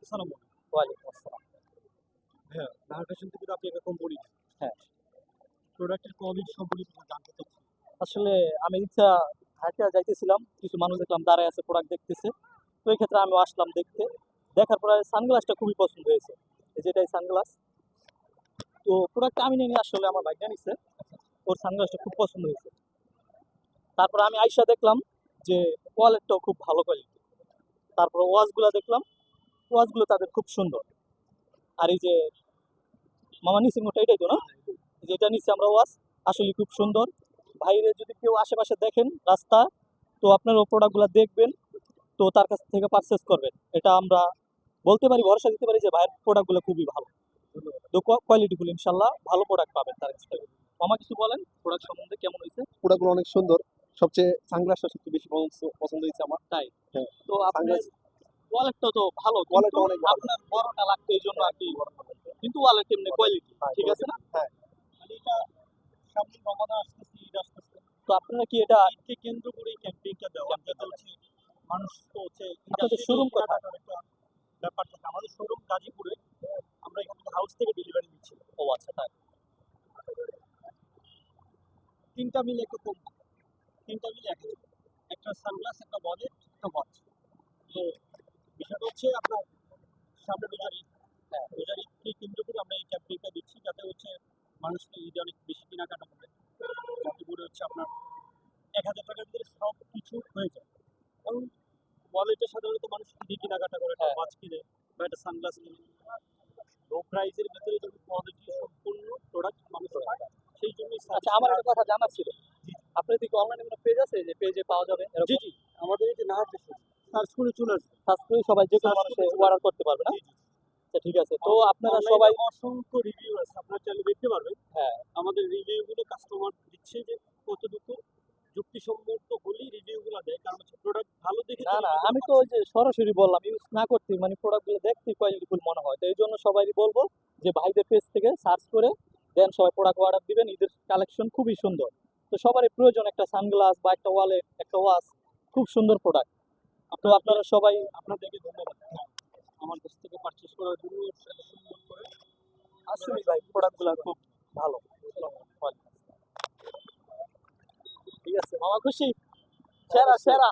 আসসালামু আলাইকুম। ওয়ালাইকুম আসসালাম। হ্যাঁ, নাহার ফ্যাশন থেকে তো আপনি একটা কোম্পানি হ্যাঁ, প্রোডাক্টের কোয়ালিটি সম্পর্কে একটু জানতে চাচ্ছি। আসলে আমি ইচ্ছা হাঁটা যাইতেছিলাম, কিছু মানুষ দেখলাম দাঁড়ায় আছে প্রোডাক্ট দেখতেছে। তো এই ক্ষেত্রে আমিও আসলাম দেখতে। দেখার পরে সানগ্লাসটা খুবই পছন্দ হয়েছে। এই যে এটাই সানগ্লাস। তো প্রোডাক্টটা আমি নিয়ে আসলে আমার ভাইটা নিছে। ওর সানগ্লাসটা খুব পছন্দ হয়েছে। তারপর আমি আইসা দেখলাম যে ওয়ালেটটাও খুব ভালো কোয়ালিটি। তারপর ওয়াচগুলো দেখলাম, ওয়াচগুলো তাদের খুব সুন্দর। আর এই যে মামা নিচের মতো এটাই তো না, যেটা নিচে আমরা ওয়াচ আসলে খুব সুন্দর। বাইরে যদি কেউ আশেপাশে দেখেন রাস্তা, তো আপনারা প্রোডাক্টগুলো দেখবেন, তো তার কাছ থেকে পারচেস করবেন। এটা আমরা বলতে পারি, ভরসা দিতে পারি যে ভাইয়ের প্রোডাক্টগুলো খুবই ভালো। তো কোয়ালিটিগুলো ইনশাল্লাহ ভালো প্রোডাক্ট পাবেন তার কাছ থেকে। মামা কিছু বলেন প্রোডাক্ট সম্বন্ধে, কেমন হয়েছে? প্রোডাক্টগুলো অনেক সুন্দর। সবচেয়ে সানগ্লাসটা সবচেয়ে বেশি পছন্দ হয়েছে আমার। তাই? হ্যাঁ, তো আপনার সানগ্লাস ওয়ালেটটা তো ভালো, কোয়ালিটি কিন্তু অনেক ভালো। আপনার বড়টা লাগতো এই জন্য আর কি। কিন্তু ওয়ালেট এমনি কোয়ালিটি হ্যাঁ, ঠিক আছে না? হ্যাঁ, মানে এটা সামনে রমাদান আসতেছে, ঈদ আসতেছে। তো আপনারা কি এটা ঈদকে কেন্দ্র করে এই ক্যাম্পেইনটা দেওয়া, যাতে হচ্ছে মানুষ তো হচ্ছে ঈদ আপনাদের আসলে শোরুম কোথায়? কেনাকাটার একটা ব্যাপার থাকে। আমাদের শোরুম গাজীপুরে, আমরা এখান থেকে হাউস থেকে ডেলিভারি দিচ্ছি। ও আচ্ছা, তাই। তিনটা মিলে একটা কোম্পানি, তিনটা মিলে এক হাজার। একটা সানগ্লাস, একটা ওয়ালেট, একটা ওয়াচ। তো বিষয়টা হচ্ছে আপনার সামনে রোজার ঈদ, হ্যাঁ রোজার ঈদকে কেন্দ্র করে আমরা এই ক্যাম্পেইনটা দিচ্ছি, যাতে হচ্ছে মানুষ ঈদে অনেক বেশি কেনাকাটা করে, যাতে করে হচ্ছে আপনার 1,000 টাকার ভিতরে সব কিছু হয়ে যায়। কারণ ওয়ালেটে সাধারণত মানুষ ঈদে কেনাকাটা করে, একটা হ্যাঁ, ওয়াচ কিনে বা একটা সানগ্লাস কিনে। লো প্রাইসের ভিতরে যদি কোয়ালিটি সম্পূর্ণ প্রোডাক্ট মানুষ পায়, সেই জন্যই আচ্ছা, আমার একটা কথা জানার ছিল। আপনার দিকে অনলাইনে কোনো পেজ আছে যে পেজে পাওয়া যাবে জি এরকম? জি, আমাদের এই যে নাহার ফ্যাশন সার্চ করে চলে আসবে। সার্চ করে সবাই যে কোনো সার্চ মানুষে করে চলে অর্ডার আসবে। করতে পারবে না? জি জি। আচ্ছা, ঠিক আছে। তো আপনারা অনলাইনে সবাই অসংখ্য রিভিউ আছে, আপনারা চাইলে দেখতে পারবেন। হ্যাঁ, আমাদের রিভিউগুলো কাস্টমার দিচ্ছে যে কতটুকু যুক্তিসম্মত হলেই রিভিউগুলো দেয়, কারণ হচ্ছে প্রোডাক্ট ভালো দেখে না না, আমি তো ওই যে সরাসরি বললাম, ইউজ না করতে মানে প্রোডাক্টগুলো দেখতে কোয়ালিটিফুল মনে হয়। তো এই জন্য সবাইকে বলবো যে ভাইদের পেজ থেকে সার্চ করে দেন, সবাই প্রোডাক্ট অর্ডার দিবেন। ঈদের কালেকশন খুবই সুন্দর। তো সবারই প্রয়োজন একটা সানগ্লাস বা একটা ওয়ালেট, একটা ওয়াচ, খুব সুন্দর প্রোডাক্ট। তো আপনারা সবাই আপনাদেরকে ধন্যবাদ। হ্যাঁ, আমার কাছ থেকে পারচেজ করার জন্য সুন্দর করে আসলে ভাই প্রোডাক্টগুলো খুব ভালো। ঠিক আছে মামা, খুশি? সেরা সেরা।